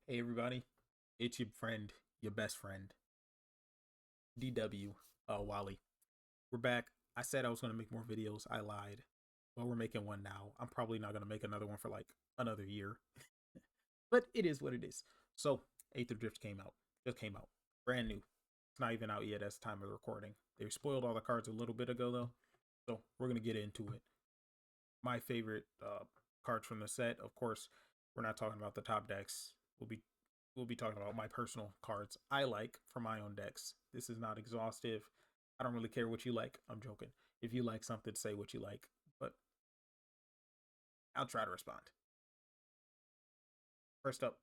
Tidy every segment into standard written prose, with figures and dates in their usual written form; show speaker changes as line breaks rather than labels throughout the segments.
Hey everybody, it's your friend, your best friend, DW, Wally. We're back. I said I was gonna make more videos. I lied. Well, we're making one now. I'm probably not gonna make another one for like another year, but it is what it is. So, Aetherdrift came out. Just came out, brand new. It's not even out yet as the time of recording. They spoiled all the cards a little bit ago though, so we're gonna get into it. My favorite cards from the set, of course. We're not talking about the top decks. We'll be talking about my personal cards I like for my own decks. This is not exhaustive. I don't really care what you like. I'm joking. If you like something, say what you like. But I'll try to respond. First up,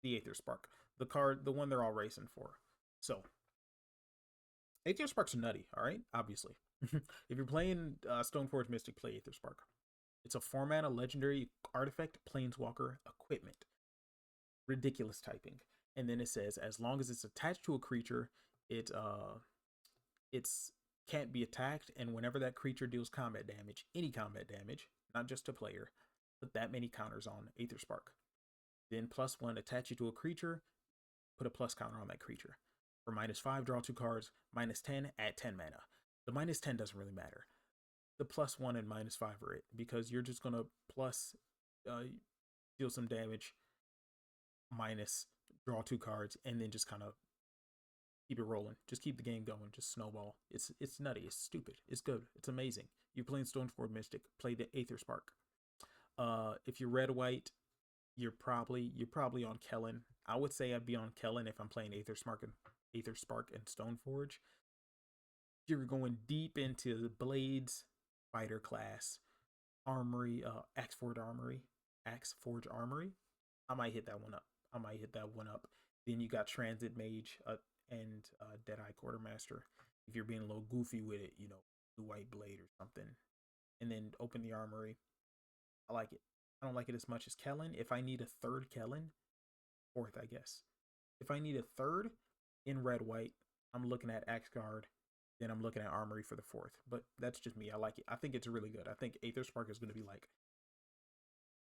the Aether Spark. The card, the one they're all racing for. So, Aether Spark's nutty, alright? Obviously. If you're playing Stoneforge Mystic, play Aether Spark. It's a 4-mana legendary artifact planeswalker equipment. Ridiculous typing. And then it says, as long as it's attached to a creature, it's can't be attacked, and whenever that creature deals combat damage, any combat damage, not just a player, put that many counters on Aether Spark. Then +1, attach it to a creature, put a plus counter on that creature. For -5, draw 2 cards. -10, add 10 mana. The -10 doesn't really matter. The +1 and -5 are it, because you're just gonna plus deal some damage, minus draw 2 cards, and then just kind of keep it rolling. Just keep the game going. Just snowball. It's nutty. It's stupid. It's good. It's amazing. You're playing Stoneforge Mystic. Play the Aether Spark. If you're red white, you're probably on Kellen. I would say I'd be on Kellen if I'm playing Aether Spark and Stoneforge. You're going deep into the Blades, Fighter class, Armory, Axe Forge Armory. I might hit that one up. Then you got Transit Mage, and Deadeye Quartermaster. If you're being a little goofy with it, the White Blade or something. And then open the Armory. I like it. I don't like it as much as Kellen. If I need a third Kellen, fourth, I guess. If I need a third in red white, I'm looking at Axe Guard. Then I'm looking at Armory for the fourth. But that's just me. I like it. I think it's really good. I think Aether Spark is going to be like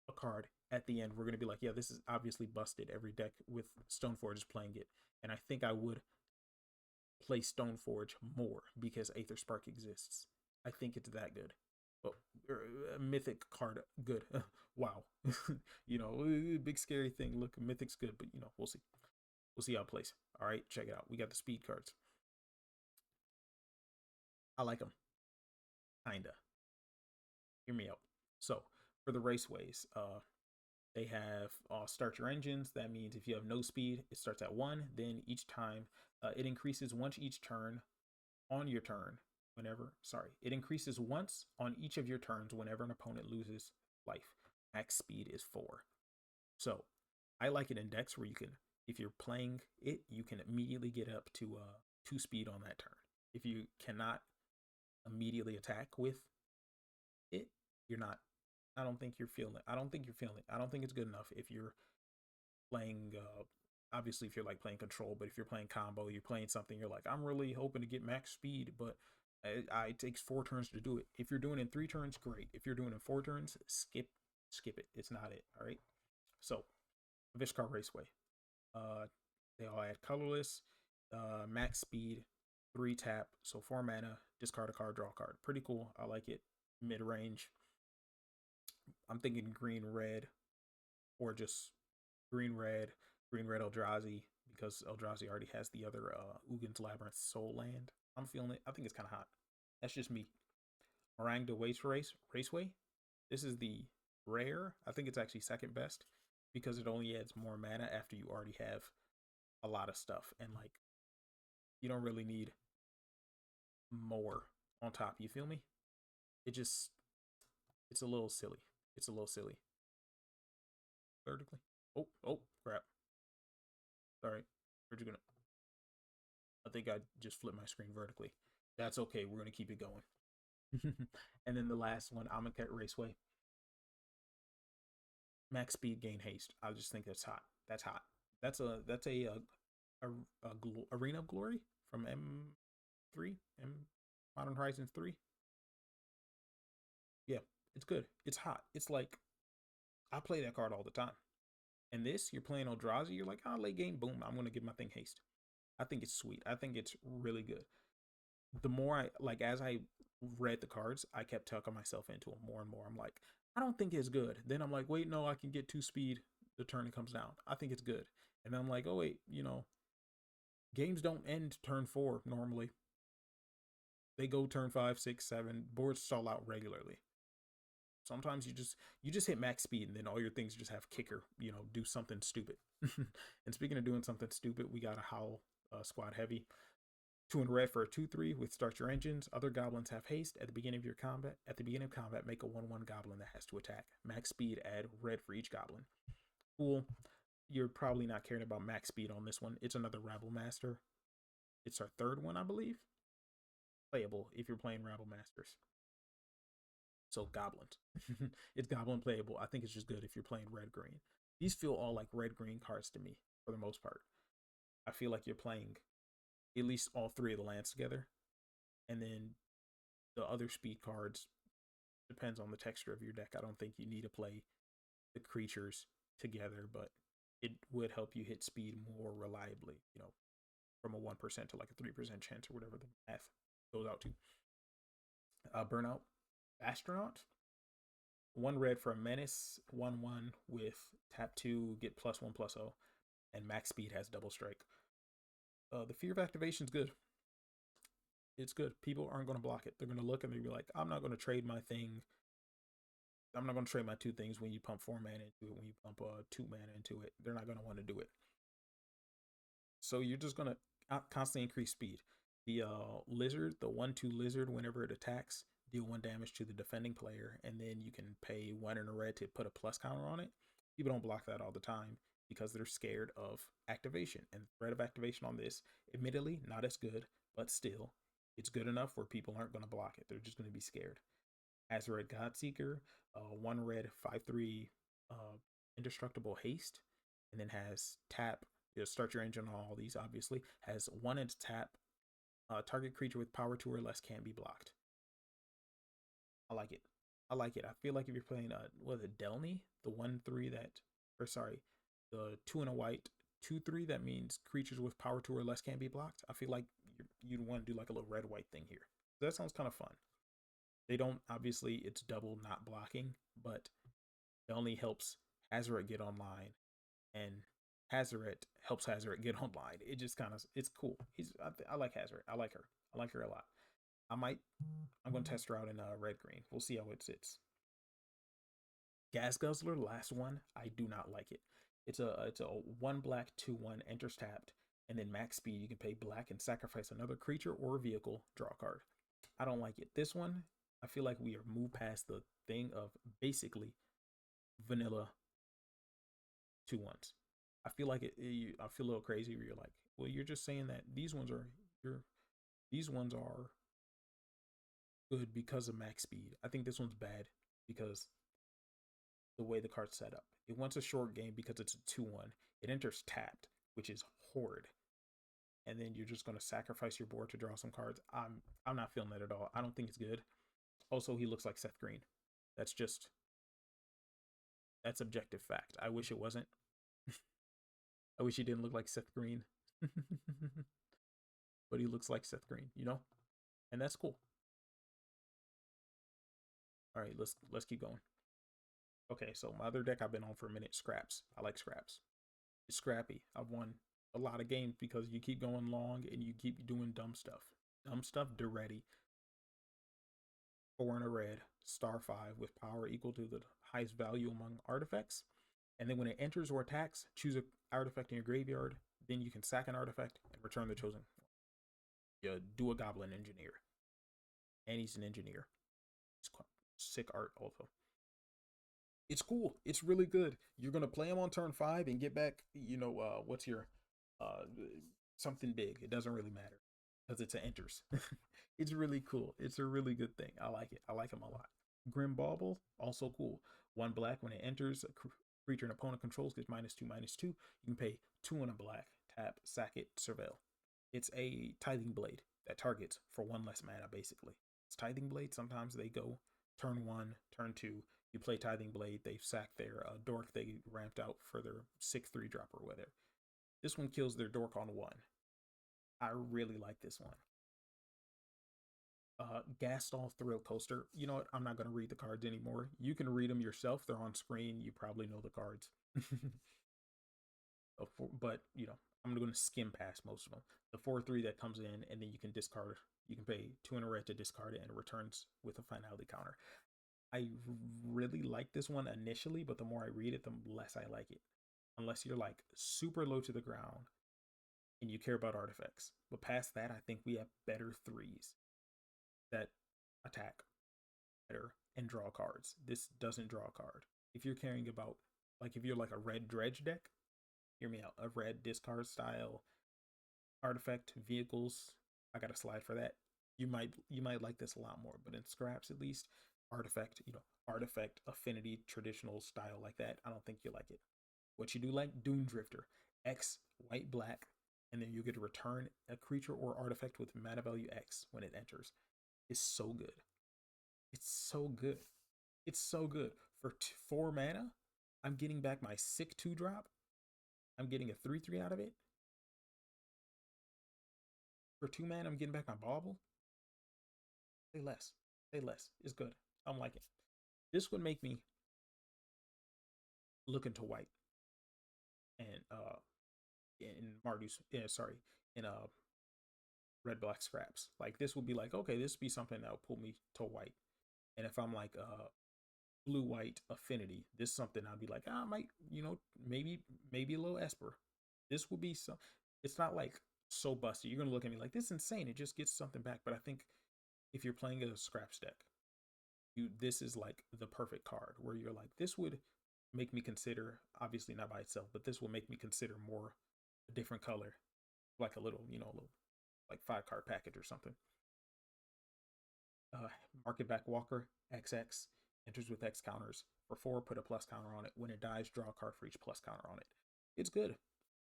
a card at the end. We're going to be like, yeah, this is obviously busted. Every deck with Stoneforge is playing it. And I think I would play Stoneforge more because Aether Spark exists. I think it's that good. Well, mythic card good. Wow. Big scary thing. Look, mythic's good, but we'll see. We'll see how it plays. All right, check it out. We got the speed cards. I like them. Kinda. Hear me out. So for the raceways, they have start your engines. That means if you have no speed, it starts at 1. Then each time it increases once each turn on your turn. It increases once on each of your turns whenever an opponent loses life. Max speed is 4. So I like it in decks where you can, if you're playing it, you can immediately get up to 2 speed on that turn. If you cannot immediately attack with it, you're not. I don't think you're feeling it. I don't think you're feeling it. I don't think it's good enough if you're playing. Obviously, if you're like playing control, but if you're playing combo, you're playing something. You're like, I'm really hoping to get max speed, but it takes 4 turns to do it. If you're doing it in 3 turns, great. If you're doing it in 4 turns, skip it. It's not it. All right. So, Vishkar Raceway. They all add colorless, max speed, 3 tap, so 4 mana, discard a card, draw a card. Pretty cool. I like it. Mid range. I'm thinking green red, or just green red Eldrazi, because Eldrazi already has the other Ugin's Labyrinth Soul Land. I'm feeling it. I think it's kind of hot. That's just me. Meringue de Raceway. This is the rare. I think it's actually second best because it only adds more mana after you already have a lot of stuff, and like you don't really need more on top. You feel me? It's a little silly. It's a little silly. Vertically. Oh, crap. Sorry. Where'd you gonna? I think I just flipped my screen vertically. That's okay. We're gonna keep it going. And then the last one, Amonkhet Raceway. Max speed, gain haste. I just think that's hot. That's hot. That's a Arena of Glory from M3, Modern Horizons 3. Yeah, it's good. It's hot. It's like I play that card all the time. And this, you're playing Eldrazi, you're like, oh, late game, boom, I'm gonna give my thing haste. I think it's sweet. I think it's really good. The more I like, as I read the cards, I kept tucking myself into them more and more. I'm like, I don't think it's good. Then I'm like, wait, no, I can get 2 speed the turn it comes down. I think it's good. And then I'm like, oh wait, games don't end turn 4 normally. They go turn 5, 6, 7. Boards stall out regularly. Sometimes you just hit max speed and then all your things just have kicker, do something stupid. And speaking of doing something stupid, we got a Howl squad heavy. 2 in red for a 2/3 with start your engines. Other goblins have haste at the beginning of your combat. At the beginning of combat, make a 1/1 goblin that has to attack. Max speed, add red for each goblin. Cool. You're probably not caring about max speed on this one. It's another Rabble Master. It's our 3rd one, I believe. Playable if you're playing Rabble Masters. So goblins. It's goblin playable. I think it's just good if you're playing red green. These feel all like red green cards to me for the most part. I feel like you're playing at least all 3 of the lands together, and then the other speed cards depends on the texture of your deck. I don't think you need to play the creatures together, but it would help you hit speed more reliably, from a 1% to like a 3% chance or whatever the math goes out to. Burnout Astronaut. 1 red for a menace, 1/1 with tap 2, get +1/+0, and max speed has double strike. The fear of activation is good. It's good. People aren't going to block it. They're going to look and they'll be like, I'm not going to trade my thing. I'm not going to trade my 2 things when you pump 4 mana into it, when you pump 2 mana into it. They're not going to want to do it. So you're just going to constantly increase speed. The lizard, the 1/2 lizard, whenever it attacks, deal 1 damage to the defending player, and then you can pay 1 in a red to put a plus counter on it. People don't block that all the time because they're scared of activation. And the threat of activation on this, admittedly, not as good, but still, it's good enough where people aren't going to block it. They're just going to be scared. As Red Godseeker, 1 red, 5/3, indestructible haste, and then has tap. Start your engine on all these, obviously. Has 1 into tap. Target creature with power 2 or less can't be blocked. I like it. I like it. I feel like if you're playing, Delny, the 1/3 the 2 and a white 2/3, that means creatures with power 2 or less can't be blocked. I feel like you'd want to do like a little red white thing here. That sounds kind of fun. They don't, obviously, it's double not blocking, but it only helps Hazoret get online, and Hazoret helps Hazoret get online. It just kind of, it's cool. I like Hazoret. I like her. I like her a lot. I'm going to test her out in red green. We'll see how it sits. Gas Guzzler, last one. I do not like it. It's a 1 black 2/1 enters tapped, and then max speed. You can pay black and sacrifice another creature or vehicle. Draw a card. I don't like it. This one, I feel like we are moved past the thing of basically vanilla 2/1s. I feel like I feel a little crazy where you're like, well, you're just saying that these ones are good because of max speed. I think this one's bad because the way the card's set up. It wants a short game because it's a 2/1. It enters tapped, which is horrid. And then you're just going to sacrifice your board to draw some cards. I'm not feeling that at all. I don't think it's good. Also, he looks like Seth Green. That's objective fact. I wish it wasn't. I wish he didn't look like Seth Green. But he looks like Seth Green, And that's cool. All right, let's keep going. Okay, so my other deck I've been on for a minute, Scraps. I like Scraps. It's scrappy. I've won a lot of games because you keep going long and you keep doing dumb stuff. Dumb stuff, Duretti. 4 in a red, star 5 with power equal to the highest value among artifacts. And then when it enters or attacks, choose an artifact in your graveyard. Then you can sack an artifact and return the chosen one. You do a Goblin Engineer. And he's an engineer. It's sick art also. It's cool. It's really good. You're going to play him on turn 5 and get back, what's your something big. It doesn't really matter because it's an enters. It's really cool. It's a really good thing. I like it. I like him a lot. Grim Bauble, also cool. 1 black when it enters, a creature an opponent controls gets -2/-2. You can pay 2 and a black, tap, sack it, surveil. It's a Tithing Blade that targets for 1 less mana, basically. It's Tithing Blade. Sometimes they go turn 1, turn 2. You play Tithing Blade, they've sacked their dork they ramped out for their 6/3 drop or whatever. This one kills their dork on 1. I really like this one. Gaston Thrill Coaster. You know what? I'm not going to read the cards anymore. You can read them yourself. They're on screen. You probably know the cards. But, you know, I'm going to skim past most of them. The 4/3 that comes in, and then you can discard. You can pay 2 in a red to discard it, and it returns with a finality counter. I really like this one initially, but the more I read it, the less I like it. Unless you're like super low to the ground and you care about artifacts. But past that, I think we have better 3s that attack better and draw cards. This doesn't draw a card. If you're caring about, like, if you're like a red dredge deck, hear me out, a red discard style artifact vehicles, I got a slide for that. You might like this a lot more, but in scraps at least, artifact, artifact affinity traditional style like that, I don't think you like it. What you do like, Dune Drifter, X white black, and then you get to return a creature or artifact with mana value X when it enters. It's so good. It's so good. It's so good. For 4 mana, I'm getting back my sick 2 drop. I'm getting a 3/3 out of it. For 2 mana, I'm getting back my bauble. Say less. Say less. It's good. I'm liking it. This would make me look into white. And in Marduk's, yeah, sorry, in red black scraps. Like this would be like, okay, this would be something that would pull me to white. And if I'm like blue white affinity, this is something I'd be like, I might, maybe a little Esper. This would be some. It's not like so busted. You're gonna look at me like this is insane. It just gets something back. But I think if you're playing a scraps deck, this is like the perfect card where you're like, this would make me consider, obviously not by itself, but this will make me consider more a different color, like a little, a little like 5-card package or something. Market back Walker XX enters with X counters. For 4, put a plus counter on it. When it dies, draw a card for each plus counter on it. It's good.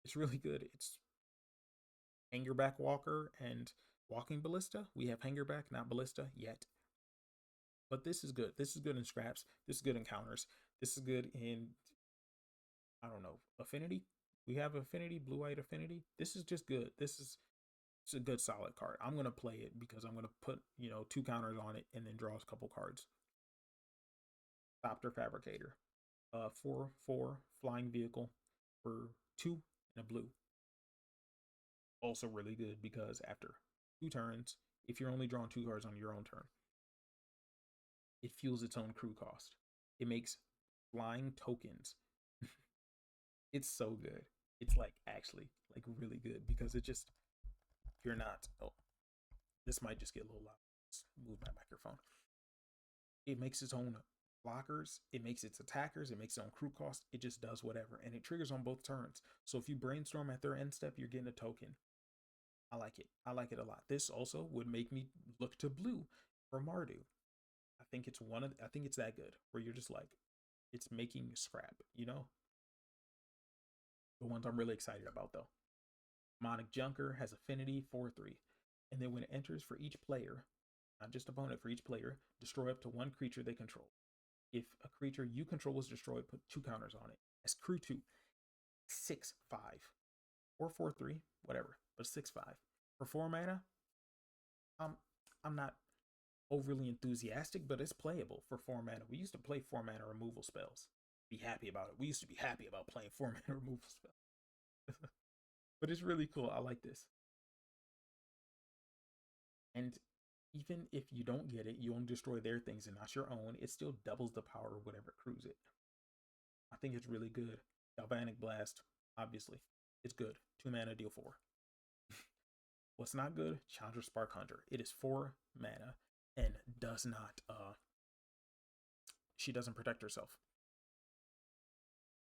It's really good. It's Hangerback Walker and Walking Ballista. We have Hangerback, not Ballista yet. But this is good. This is good in scraps. This is good in counters. This is good in, I don't know, affinity. We have affinity, blue-white affinity. This is just good. It's a good solid card. I'm going to play it because I'm going to put, 2 counters on it and then draw a couple cards. Thopter Fabricator. 4/4 flying vehicle for 2 and a blue. Also really good because after 2 turns, if you're only drawing 2 cards on your own turn, it fuels its own crew cost. It makes flying tokens. It's so good. It's like actually like really good because it just, you're not, oh, this might just get a little loud. Let's move my microphone. It makes its own blockers, it makes its attackers, it makes its own crew cost. It just does whatever, and it triggers on both turns. So if you brainstorm at their end step, you're getting a token. I like it. I like it a lot. This also would make me look to blue for Mardu. I think it's that good where you're just like, it's making scrap, The ones I'm really excited about though. Demonic Junker has affinity 4/3. And then when it enters, for each player, not just opponent, for each player, destroy up to 1 creature they control. If a creature you control is destroyed, put 2 counters on it. As crew 2, 6/5. Or 4/3, whatever, but 6/5. For 4 mana, I'm not overly enthusiastic, but it's playable for 4 mana. We used to play 4 mana removal spells. Be happy about it. We used to be happy about playing 4 mana removal spells. But it's really cool. I like this. And even if you don't get it, you won't destroy their things and not your own. It still doubles the power of whatever crews it. I think it's really good. Galvanic Blast, obviously. It's good. 2 mana, deal 4. What's not good? Chandra Spark Hunter. It is 4 mana and does not, she doesn't protect herself.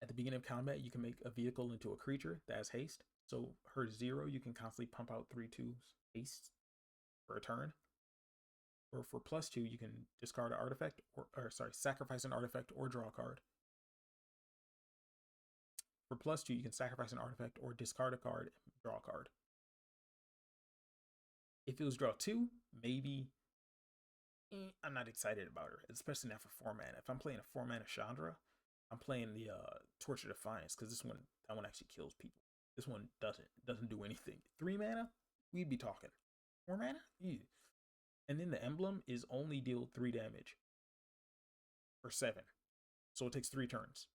At the beginning of combat, you can make a vehicle into a creature that has haste. So her 0, you can constantly pump out 3/2 haste for a turn. Or for +2, you can discard an artifact, sacrifice an artifact or draw a card. For +2, you can sacrifice an artifact or discard a card and draw a card. If it was draw 2, maybe I'm not excited about her, especially not for 4 mana. If I'm playing a 4 mana Chandra, I'm playing the Torch of Defiance because that one actually kills people. This one doesn't do anything. 3 mana, we'd be talking. 4 mana, ew. And then the emblem is only deal 3 damage or 7, so it takes 3 turns.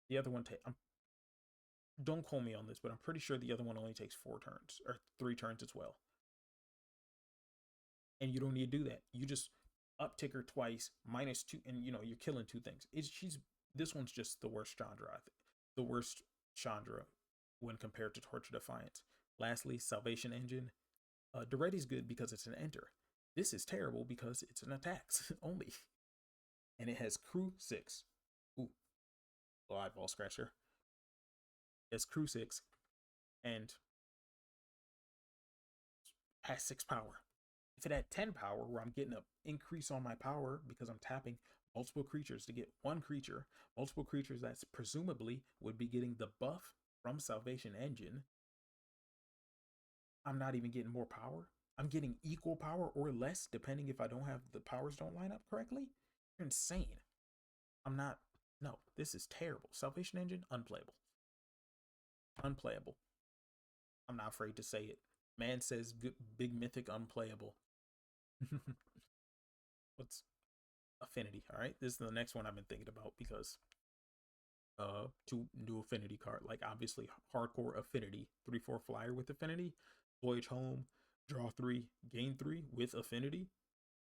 The other one don't call me on this, but I'm pretty sure the other one only takes 4 turns or 3 turns as well. And you don't need to do that. You just uptick her twice, -2, and you're killing 2 things. This one's just the worst Chandra, I think. The worst Chandra when compared to Torch of Defiance. Lastly, Salvation Engine. Duretti's good because it's an enter. This is terrible because it's an attacks only. And it has crew 6. Ooh, little eyeball scratcher. It's crew 6 and has 6 power. If it had 10 power, where I'm getting an increase on my power because I'm tapping multiple creatures to get one creature, multiple creatures that presumably would be getting the buff from Salvation Engine, I'm not even getting more power. I'm getting equal power or less, depending if I don't have the powers don't line up correctly. You're insane. I'm not. No, this is terrible. Salvation Engine, unplayable. Unplayable. I'm not afraid to say it. Man says good, big mythic unplayable. What's Affinity? All right, this is the next one I've been thinking about because to do Affinity card, like obviously hardcore Affinity, 3/4 flyer with Affinity, Voyage Home, draw 3, gain 3 with Affinity.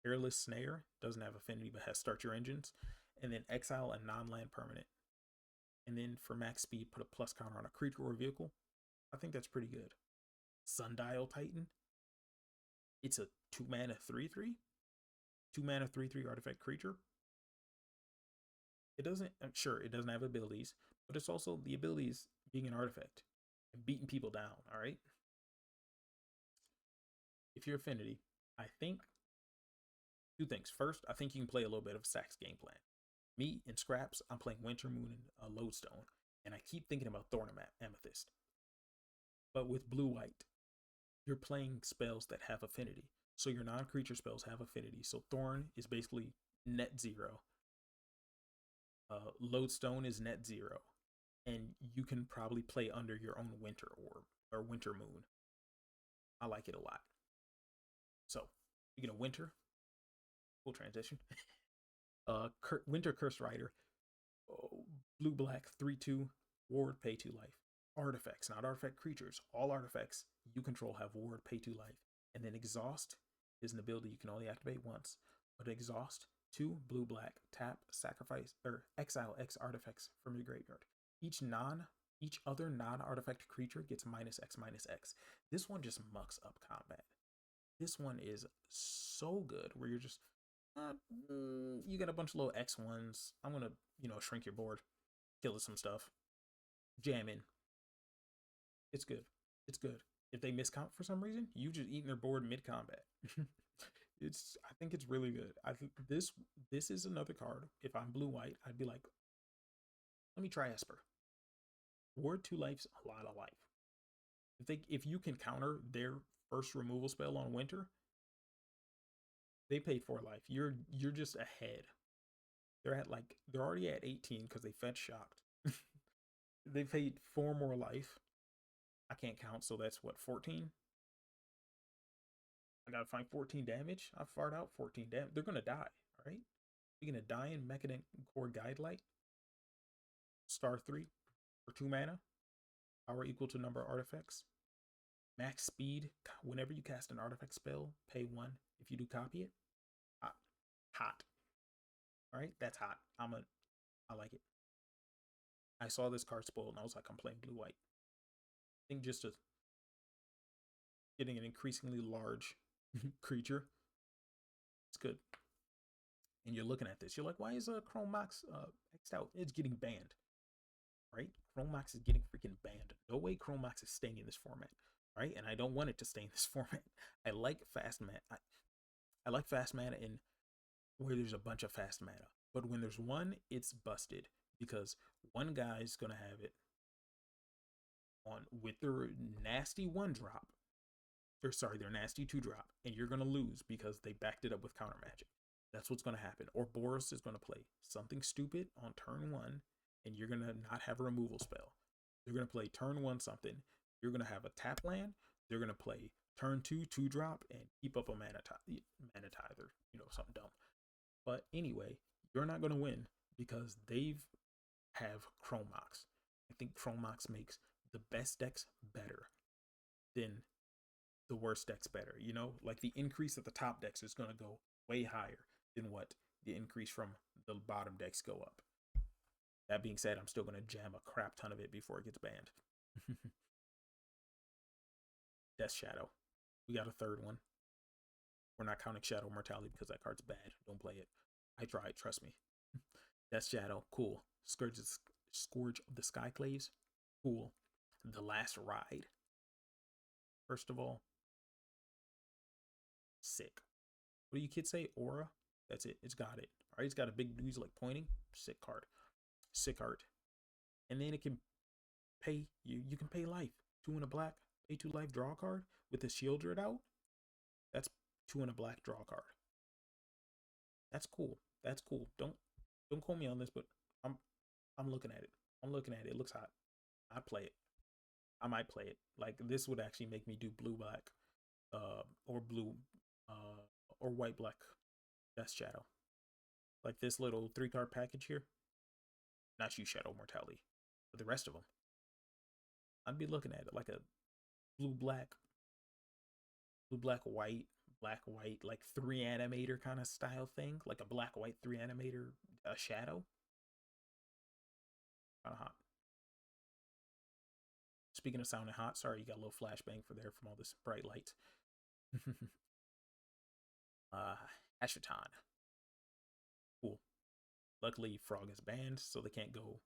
Airless Snare doesn't have Affinity but has Start Your Engines, and then exile a non-land permanent. And then for max speed, put a plus counter on a creature or vehicle. I think that's pretty good. Sundial Titan. It's a 2 mana 3/3. 2 mana 3/3 artifact creature. It doesn't, I'm sure it doesn't have abilities, but it's also the abilities being an artifact and beating people down. All right. If you're Affinity, I think 2 things. First, I think you can play a little bit of Sax game plan. Me and Scraps, I'm playing Wintermoon and Lodestone, and I keep thinking about Thorn Amethyst. But with blue white, you're playing spells that have affinity. So your non-creature spells have affinity. So Thorn is basically net 0. Lodestone is net 0. And you can probably play under your own Winter Orb or Winter Moon. I like it a lot. So, speaking of winter, full transition. Winter Curse Rider, blue black 3/2 ward, pay 2 life. Artifacts, not artifact creatures. All artifacts you control have ward, pay 2 life. And then Exhaust is an ability you can only activate once. But Exhaust, 2 blue black, tap, sacrifice, or exile X artifacts from your graveyard. Each other non-artifact creature gets -X/-X. This one just mucks up combat. This one is so good where you're just you got a bunch of little X1s. I'm gonna, shrink your board, kill some stuff, jam in. It's good. It's good. If they miscount for some reason, you just eating their board mid combat. I think it's really good. I think this is another card. If I'm blue white, I'd be like, let me try Esper. Ward 2 life's a lot of life. If you can counter their first removal spell on Winter, they pay 4 life. You're just ahead. They're already at 18 because they fetch shocked. They paid 4 more life. I can't count, so that's what, 14? I gotta find 14 damage. I fired out 14 damage. They're gonna die, alright? You're gonna die in Mechanic Core Guidelight. Star 3 for 2 mana. Power equal to number of artifacts. Max speed. Whenever you cast an artifact spell, pay 1. If you do copy it, hot. Alright, that's hot. I like it. I saw this card spoiled and I was like, I'm playing blue white. I think just getting an increasingly large creature, it's good. And you're looking at this, you're like, why is Chrome Mox X'd out? It's getting banned, right? Chrome Mox is getting freaking banned. No way Chrome Mox is staying in this format, right? And I don't want it to stay in this format. I like fast mana. I like fast mana in where there's a bunch of fast mana. But when there's one, it's busted because one guy's gonna have it on with their nasty 1-drop, or sorry, their nasty 2-drop, and you're gonna lose because they backed it up with counter magic. That's what's going to happen. Or Boros is going to play something stupid on turn one, and you're going to not have a removal spell. They're going to play turn one something. You're going to have a tap land. They're going to play turn two, 2-drop, and keep up a mana tither, something dumb. But anyway, you're not going to win because they've have Chromox. I think Chromox makes the best decks better than the worst decks better. Like the increase at the top decks is going to go way higher than what the increase from the bottom decks go up. That being said, I'm still going to jam a crap ton of it before it gets banned. Death Shadow. We got a third one. We're not counting Shadow Mortality because that card's bad. Don't play it. I tried, trust me. Death Shadow, cool. Scourge of the Skyclaves, cool. The Last Ride. First of all, sick. What do you kids say? Aura? That's it. It's got it. All right, it's got a big dude like pointing. Sick card. Sick art. And then it can pay you. You can pay life. 2 in a black. Pay 2 life. Draw a card with the Shieldred out. That's 2 in a black. Draw a card. That's cool. That's cool. Don't quote me on this, but I'm looking at it. I'm looking at it. It looks hot. I'd play it. I might play it. Like this would actually make me do blue black, or blue, or white black Death Shadow. Like this little 3-card package here. Not you, Shadow Mortality, but the rest of them. I'd be looking at it like a blue black, white, like 3 animator kind of style thing, like a black white 3 animator shadow. Kind of hot. Speaking of sounding hot, sorry you got a little flashbang for there from all this bright light. Ashatan. Cool. Luckily, Frog is banned, so they can't go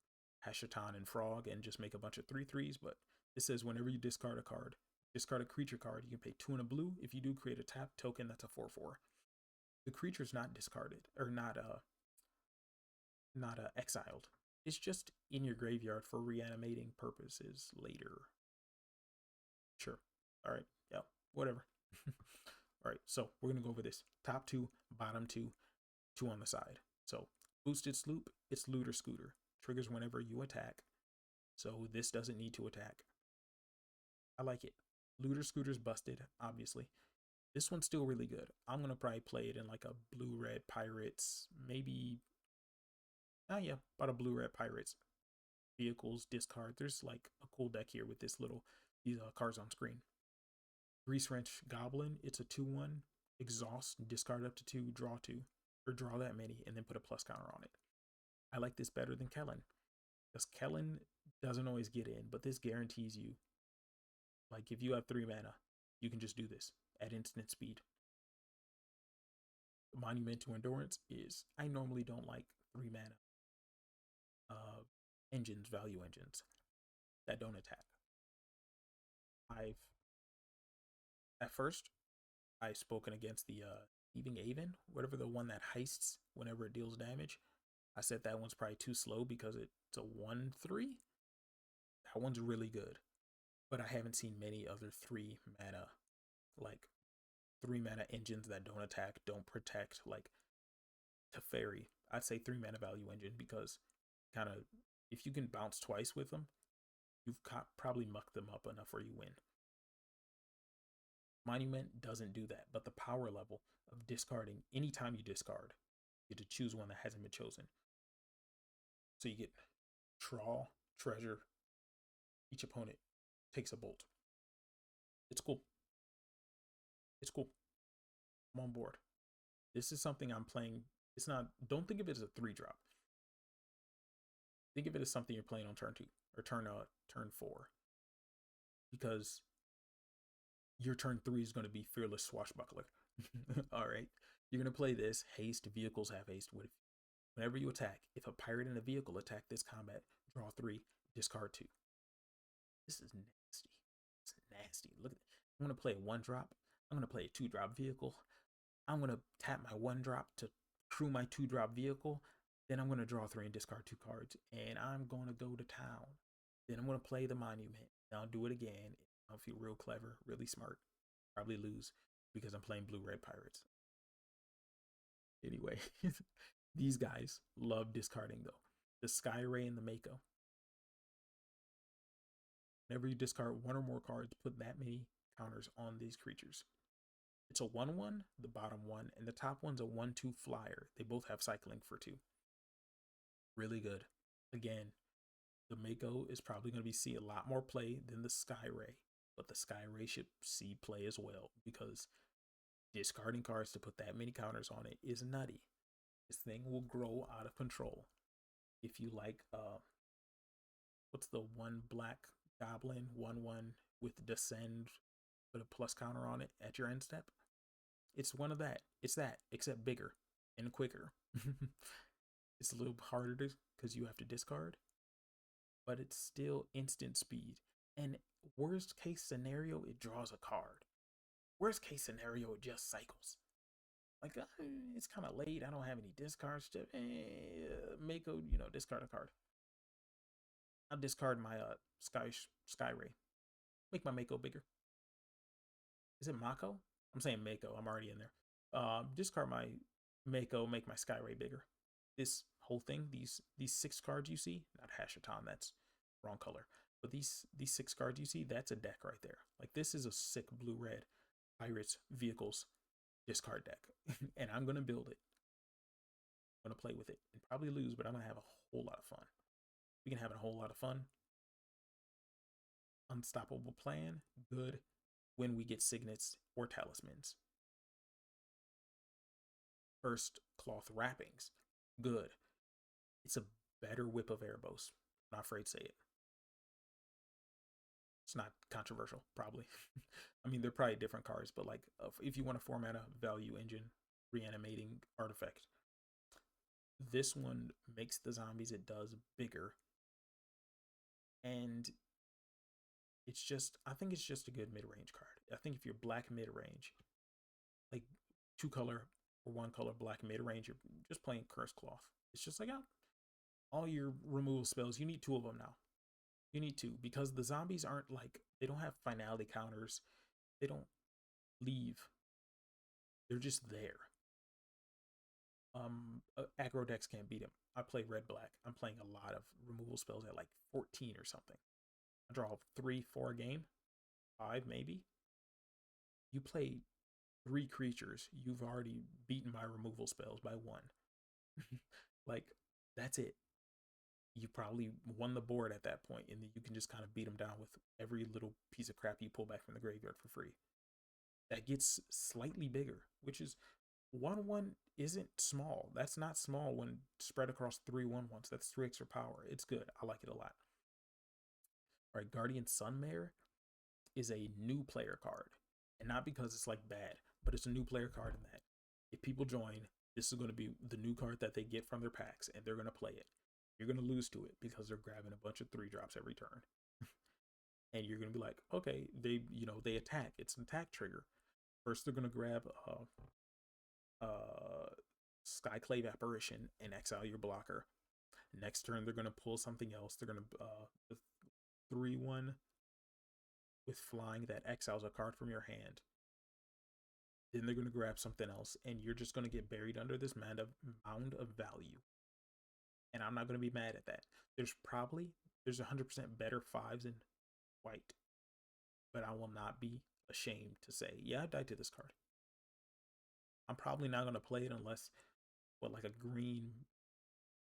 Ashatan and Frog and just make a bunch of 3/3s, but it says whenever you discard a card, discard a creature card, you can pay 2 in a blue. If you do, create a tap token that's a 4/4. The creature's not discarded, or not exiled. It's just in your graveyard for reanimating purposes later. Sure. All right. Yeah. Whatever. All right. So we're gonna go over this. Top 2, bottom 2, 2 on the side. So boosted sloop. It's Looter Scooter. Triggers whenever you attack. So this doesn't need to attack. I like it. Looter Scooter's busted, obviously. This one's still really good. I'm gonna probably play it in like a blue-red Pirates, maybe. Oh yeah, about a blue-red Pirates. Vehicles, discard. There's like a cool deck here with these cards on screen. Grease Wrench Goblin. It's a 2/1. Exhaust. Discard up to 2. Draw 2, or draw that many, and then put a plus counter on it. I like this better than Kellen, because Kellen doesn't always get in, but this guarantees you. Like if you have 3 mana, you can just do this at instant speed. The Monument to Endurance is, I normally don't like 3 mana value engines that don't attack. At first I've spoken against the Thieving Aven, whatever, the one that heists whenever it deals damage. I said that one's probably too slow because it's a 1/3. That one's really good, but I haven't seen many other 3 mana, like 3 mana engines that don't attack, don't protect, like Teferi. I'd say 3 mana value engine, because kind of, if you can bounce twice with them, you've probably mucked them up enough where you win. Monument doesn't do that, but the power level of discarding, anytime you discard, you get to choose one that hasn't been chosen. So you get draw, treasure, each opponent takes a bolt. It's cool. It's cool. I'm on board. This is something I'm playing. It's not, don't think of it as a 3-drop. Think of it as something you're playing on turn 2 or turn 4, because your turn 3 is going to be Fearless Swashbuckler. All right, you're going to play this. Haste. Vehicles have haste. Whenever you attack, if a pirate and a vehicle attack this combat, draw 3, discard 2. This is nasty. It's nasty. Look at it. I'm going to play a 1-drop. I'm going to play a 2-drop vehicle. I'm going to tap my 1-drop to crew my 2-drop vehicle. Then I'm going to draw 3 and discard 2 cards. And I'm going to go to town. Then I'm going to play the Monument. And I'll do it again. I'll feel real clever, really smart. Probably lose because I'm playing blue-red Pirates. Anyway, these guys love discarding though. The Sky Ray and the Mako. Whenever you discard one or more cards, put that many counters on these creatures. It's a 1/1, the bottom one, and the top one's a 1/2 flyer. They both have cycling for 2. Really good. Again, the Mako is probably going to be see a lot more play than the Sky Ray, but the Sky Ray should see play as well because discarding cards to put that many counters on it is nutty. This thing will grow out of control. If you like, what's the one black goblin 1/1 with descend, put a plus counter on it at your end step? It's one of that. It's that, except bigger and quicker. It's a little harder because you have to discard, but it's still instant speed. And worst case scenario, it draws a card. Worst case scenario, it just cycles. Like, it's kind of late. I don't have any discards. Mako, discard a card. I'll discard my Sky Ray. Make my Mako bigger. Is it Mako? I'm saying Mako. I'm already in there. Discard my Mako. Make my Sky Ray bigger. This whole thing, these 6 cards you see, not Hashatan, that's wrong color. But these 6 cards you see, that's a deck right there. Like, this is a sick blue-red Pirates Vehicles discard deck. And I'm going to build it. I'm going to play with it and probably lose, but I'm going to have a whole lot of fun. We can have a whole lot of fun. Unstoppable plan, good when we get signets or talismans. First cloth wrappings, good. It's a better Whip of Erebos. I'm not afraid to say it. It's not controversial, probably. I mean, they're probably different cards, but like, if you want to format a value engine reanimating artifact, this one makes the zombies it does bigger. And it's just, I think it's just a good mid-range card. I think if you're black mid-range, like 2 color or 1 color black mid-range, you're just playing Curse Cloth. It's just like, all your removal spells, you need 2 of them now. You need 2 because the zombies aren't like, they don't have finality counters. They don't leave. They're just there. Aggro decks can't beat him. I play red-black. I'm playing a lot of removal spells at like 14 or something. I draw 3, 4 a game, 5 maybe. You play 3 creatures, you've already beaten my removal spells by 1. Like, that's it. You probably won the board at that point, and then you can just kind of beat them down with every little piece of crap you pull back from the graveyard for free. That gets slightly bigger, which is 1/1 isn't small. That's not small when spread across 3 1/1s. That's 3 extra power. It's good. I like it a lot. All right, Guardian Sunmare is a new player card, and not because it's like bad, but it's a new player card in that if people join, this is going to be the new card that they get from their packs, and they're going to play it. You're going to lose to it because they're grabbing a bunch of 3-drops every turn. And you're going to be like, okay, they attack. It's an attack trigger. First, they're going to grab Skyclave Apparition and exile your blocker. Next turn, they're going to pull something else. They're going to 3/1 with flying that exiles a card from your hand. Then they're going to grab something else, and you're just going to get buried under this mound of value. And I'm not going to be mad at that. There's 100% better 5s in white, but I will not be ashamed to say, yeah, I died to this card. I'm probably not going to play it unless, like a green,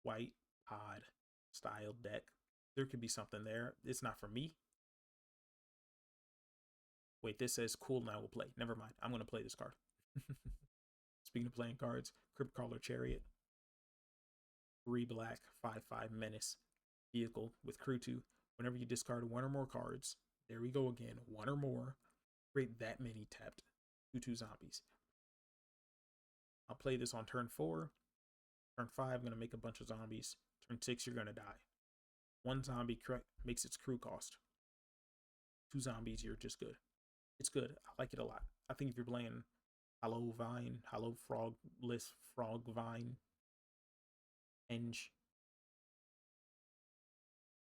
white, odd style deck. There could be something there. It's not for me. Wait, this says cool, now we'll play. Never mind. I'm going to play this card. Speaking of playing cards, Cryptcaller Chariot. 3 black, 5/5 menace vehicle with crew 2. Whenever you discard 1 or more cards, there we go again, 1 or more, create that many tapped 2/2 zombies. I'll play this on turn 4. Turn 5, I'm going to make a bunch of zombies. Turn 6, you're going to die. 1 zombie makes its crew cost. 2 zombies, you're just good. It's good. I like it a lot. I think if you're playing Hollow Frogless Frog Vine,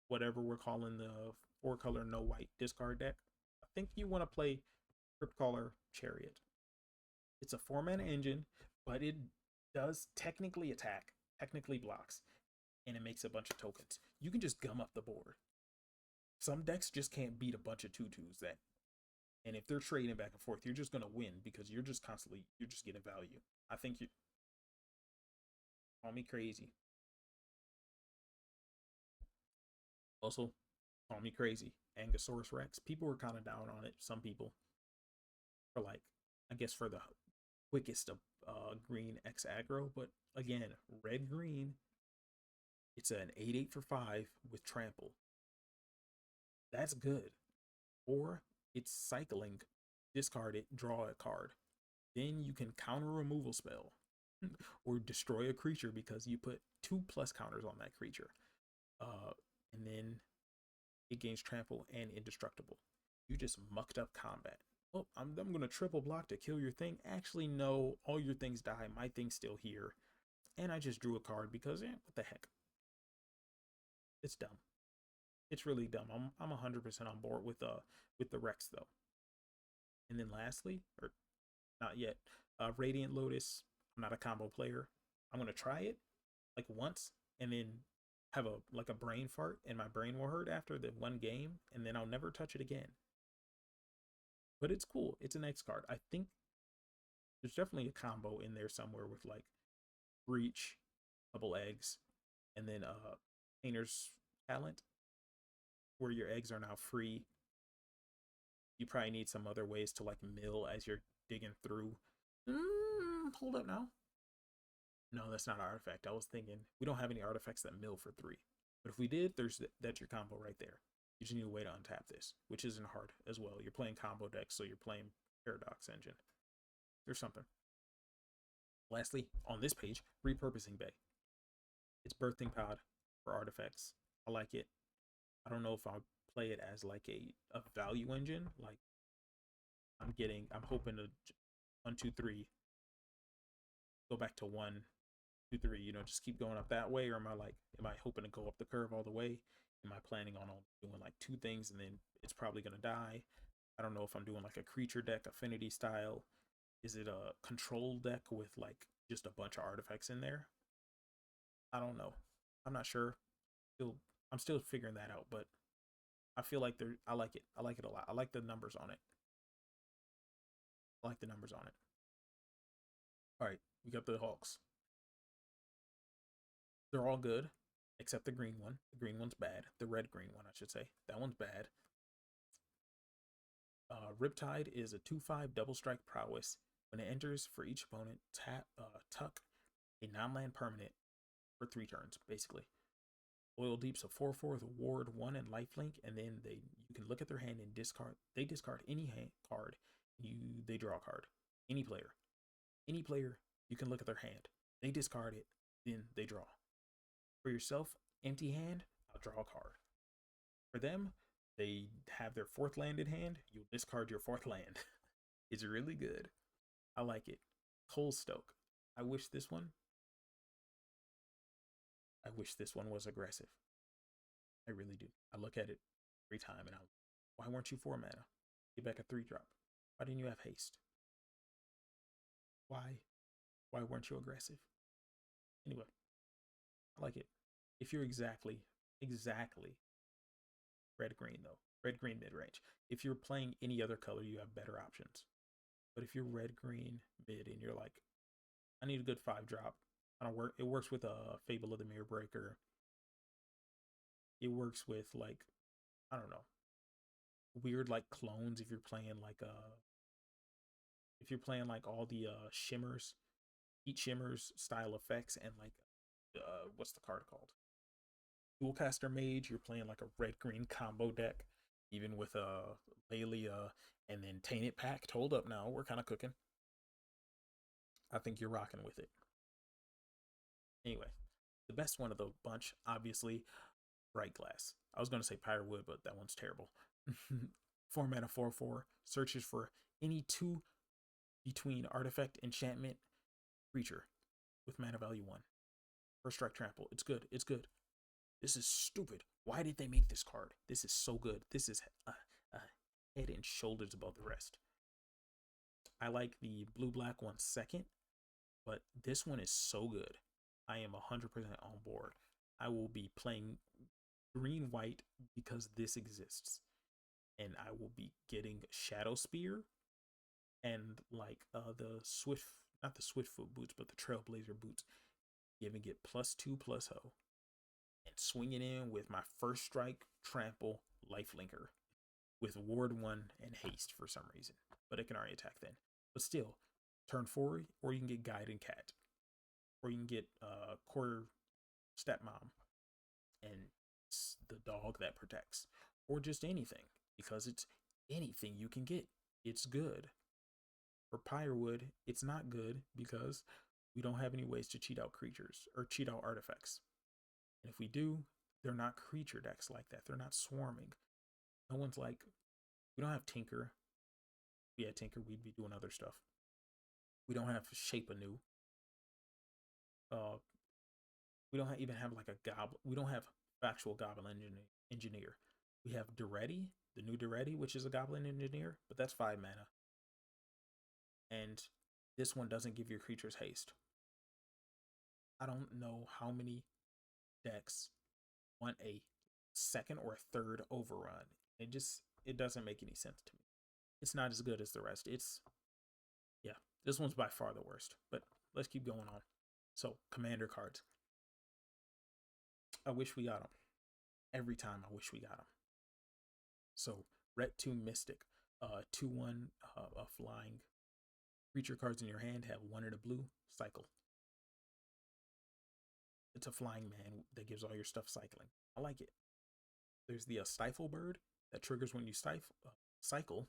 whatever we're calling the 4-color no white discard deck, I think you want to play Cryptcaller Chariot. It's a 4-mana engine, but it does technically attack, technically blocks, and it makes a bunch of tokens. You can just gum up the board. Some decks just can't beat a bunch of tutus that, and if they're trading back and forth, you're just gonna win because you're just getting value. I think you call me crazy. Also, call me crazy. Angosaurus Rex. People were kind of down on it. Some people for like, I guess for the quickest of green X aggro, but again, red green. It's an 8/8 for 5 with trample. That's good. Or it's cycling, discard it, draw a card. Then you can counter removal spell or destroy a creature because you put 2+ counters on that creature. And then it gains trample and indestructible. You just mucked up combat. Oh, I'm going to triple block to kill your thing. Actually, no, all your things die. My thing's still here. And I just drew a card because, what the heck? It's dumb. It's really dumb. I'm 100% on board with the Rex though. And then lastly, or not yet, Radiant Lotus. I'm not a combo player. I'm gonna try it like once and then have a brain fart and my brain will hurt after the one game and then I'll never touch it again. But it's cool. It's an X card. I think there's definitely a combo in there somewhere with like Breach, Double Eggs, and then Painter's Talent, where your eggs are now free. You probably need some other ways to like mill as you're digging through. Hold up now. No, that's not an artifact. I was thinking we don't have any artifacts that mill for 3. But if we did, that's your combo right there. You just need a way to untap this, which isn't hard as well. You're playing combo decks, so you're playing Paradox Engine. There's something. Lastly, on this page, Repurposing Bay. It's Birthing Pod for artifacts. I like it. I don't know if I'll play it as like a value engine. Like I'm hoping to 1, 2, 3, go back to 1, 2, 3. You know, just keep going up that way, or am I hoping to go up the curve all the way? Am I planning on doing like 2 things and then it's probably gonna die? I don't know if I'm doing like a creature deck, affinity style. Is it a control deck with like just a bunch of artifacts in there? I don't know. I'm not sure. I'm still figuring that out, but I feel like I like it. I like it a lot. I like the numbers on it. I like the numbers on it. All right, we got the Hawks. They're all good, except the green one. The green one's bad. The red-green one, I should say. That one's bad. Riptide is a 2/5 double strike prowess. When it enters, for each opponent, tuck a non-land permanent for 3 turns, basically. Oil Deep's a 4/4 with a ward 1 and lifelink, and then you can look at their hand and discard. They discard any card. They draw a card. Any player, you can look at their hand. They discard it, then they draw. For yourself, empty hand, I'll draw a card. For them, they have their 4th land in hand. You'll discard your 4th land. It's really good. I like it. Cold Stoke. I wish this one was aggressive. I really do. I look at it every time and why weren't you 4 mana? Get back a 3-drop. Why didn't you have haste? Why weren't you aggressive? Anyway, I like it. If you're exactly red green though, red green mid range. If you're playing any other color, you have better options. But if you're red green mid and you're like, I need a good 5-drop, I don't work. It works with a Fable of the Mirror Breaker. It works with like, I don't know, weird like clones. If you're playing like all the shimmers, heat shimmers style effects, and like what's the card called? Dualcaster Mage. You're playing like a red green combo deck, even with Lelia and then Tainted Pact. Hold up now, we're kind of cooking. I think you're rocking with it. Anyway, the best one of the bunch, obviously, Bright Glass. I was going to say Pyre Wood, but that one's terrible. 4 mana 4/4 searches for any 2 between artifact, enchantment, creature with mana value 1. First strike trample. It's good. It's good. This is stupid. Why did they make this card? This is so good. This is head and shoulders above the rest. I like the blue-black one second. But this one is so good. I am 100% on board. I will be playing green white because this exists. And I will be getting Shadow Spear and like the Swift, not the Swiftfoot boots, but the Trailblazer boots, giving it +2/+0 and swinging in with my first strike, trample, lifelinker with Ward 1 and haste for some reason. But it can already attack then. But still, turn 4, or you can get Guide and Cat. Or you can get Core Stepmom and it's the dog that protects. Or just anything. Because it's anything you can get. It's good. For Pyrewood, it's not good because we don't have any ways to cheat out creatures or cheat out artifacts. And if we do, they're not creature decks like that. They're not swarming. No one's like, we don't have Tinker. If we had Tinker, we'd be doing other stuff. We don't have Shape Anew. We don't even have like a goblin. We don't have actual goblin engineer. We have Duretti, the new Duretti, which is a goblin engineer, but that's 5 mana. And this one doesn't give your creatures haste. I don't know how many decks want a second or a third overrun. It doesn't make any sense to me. It's not as good as the rest. Yeah, this one's by far the worst. But let's keep going on. So, commander cards. I wish we got them. Every time I wish we got them. So, Ret 2 Mystic. 2/1 flying. Creature cards in your hand have 1 in a blue. Cycle. It's a flying man that gives all your stuff cycling. I like it. There's the Stifle Bird that triggers when you cycle.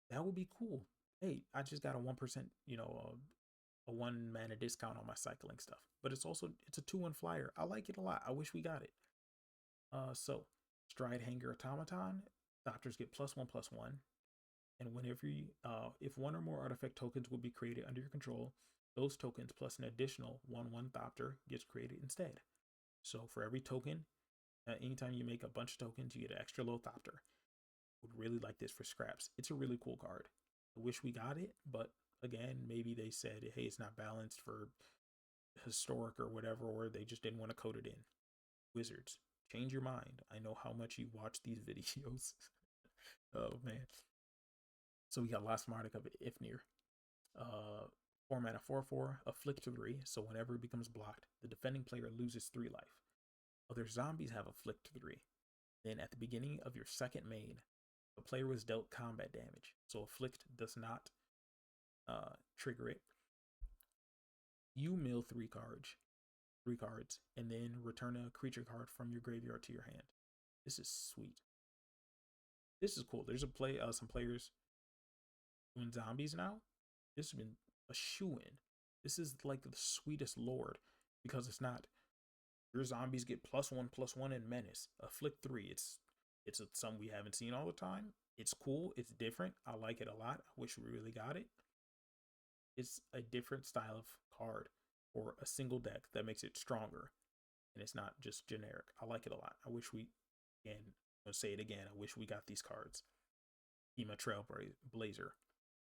That would be cool. Hey, I just got a 1%, a 1 mana discount on my cycling stuff. But it's a 2/1 flyer. I like it a lot. I wish we got it. So Stride Hanger Automaton. Doctors get +1/+1. And whenever if 1 or more artifact tokens will be created under your control, those tokens plus an additional 1/1 Thopter gets created instead. So for every token, anytime you make a bunch of tokens, you get an extra little Thopter. Would really like this for scraps. It's a really cool card. I wish we got it, but again, maybe they said, hey, it's not balanced for historic or whatever, or they just didn't want to code it in. Wizards, change your mind. I know how much you watch these videos. Oh man. So we got Last Monarch of Ifnir. 4 mana 4/4, afflict 3, so whenever it becomes blocked, the defending player loses 3 life. Other zombies have afflict 3. Then at the beginning of your second main, the player was dealt combat damage, so afflict does not trigger it. You mill 3 cards, and then return a creature card from your graveyard to your hand. This is sweet. This is cool. There's some players doing zombies now. This has been a shoo-in. This is like the sweetest lord because it's not your zombies get +1/+1 in menace. Afflict 3. It's something we haven't seen all the time. It's cool. It's different. I like it a lot. I wish we really got it. It's a different style of card or a single deck that makes it stronger, and it's not just generic. I like it a lot. I wish we, again, I'm gonna say it again. I wish we got these cards. Ema Trailblazer.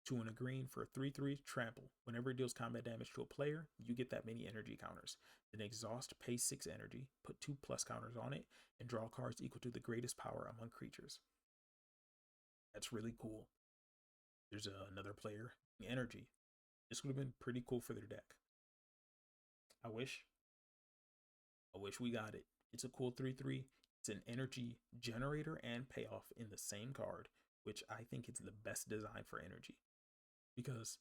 2 and a green for a 3/3 trample. Whenever it deals combat damage to a player, you get that many energy counters. Then exhaust, pay 6 energy, put 2+ counters on it, and draw cards equal to the greatest power among creatures. That's really cool. There's another player, energy. This would have been pretty cool for their deck. I wish we got it. It's a cool 3/3. It's an energy generator and payoff in the same card, which I think is the best design for energy. Because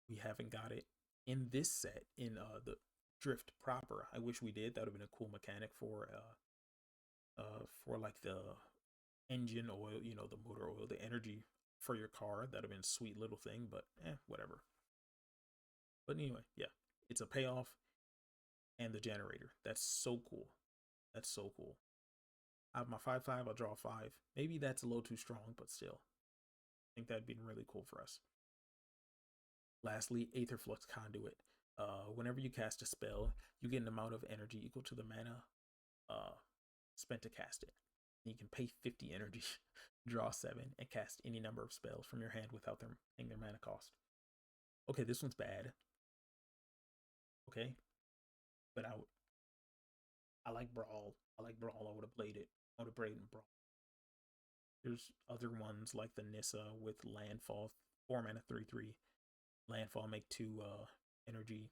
we haven't got it in this set in the drift proper. I wish we did. That would have been a cool mechanic for like the engine oil, the motor oil, the energy for your car. That'd have been a sweet little thing, but whatever. But anyway, yeah, it's a payoff and the generator. That's so cool. That's so cool. I have my 5/5. I'll draw 5. Maybe that's a little too strong, but still, I think that'd be really cool for us. Lastly, Aetherflux Conduit. Whenever you cast a spell, you get an amount of energy equal to the mana spent to cast it. And you can pay 50 energy, draw 7, and cast any number of spells from your hand without them paying their mana cost. Okay, this one's bad. Okay, but I like Brawl. I like Brawl. I would have played it. I would have played in Brawl. There's other ones like the Nissa with Landfall, 4 mana 3/3. Landfall make 2 energy,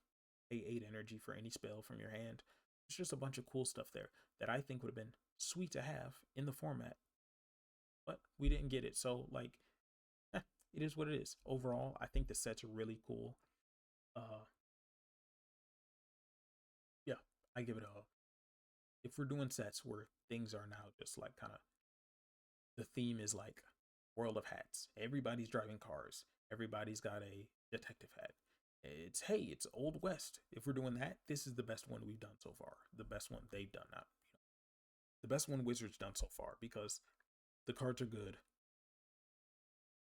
pay 8 energy for any spell from your hand. It's just a bunch of cool stuff there that I think would have been sweet to have in the format, but we didn't get it. So like, eh, it is what it is. Overall, I think the set's really cool. Uh, yeah, I give it a. If we're doing sets where things are now just like kind of the theme is like world of hats. Everybody's driving cars. Everybody's got a detective hat. It's Old West. If we're doing that, this is the best one we've done so far. The best one they've done now. The best one Wizards done so far because the cards are good,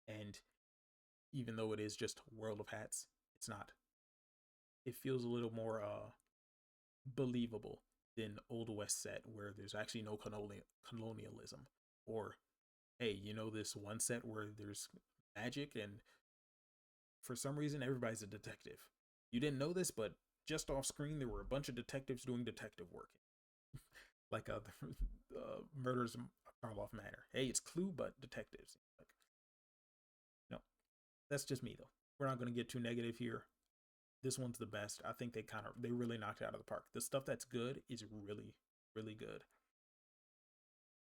and even though it is just World of Hats, it's not. It feels a little more believable than Old West set where there's actually no colonialism. Or hey, this one set where there's magic and for some reason everybody's a detective. You didn't know this, but just off screen there were a bunch of detectives doing detective work, like murders of Karloff Manor. Hey, it's Clue, but detectives. Like, no, that's just me though. We're not going to get too negative here. This one's the best. I think they really knocked it out of the park. The stuff that's good is really really good.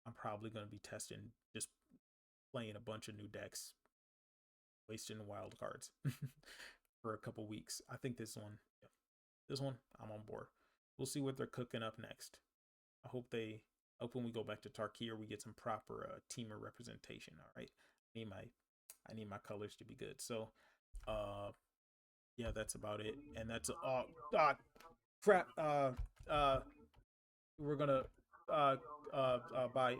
I'm probably going to be testing just playing a bunch of new decks, wasting wild cards for a couple weeks. I think this one, I'm on board. We'll see what they're cooking up next. I hope when we go back to Tarkir we get some proper teamer representation. All right, I need my colors to be good. So, uh, yeah, that's about it. And that's crap. Uh, we're gonna uh buy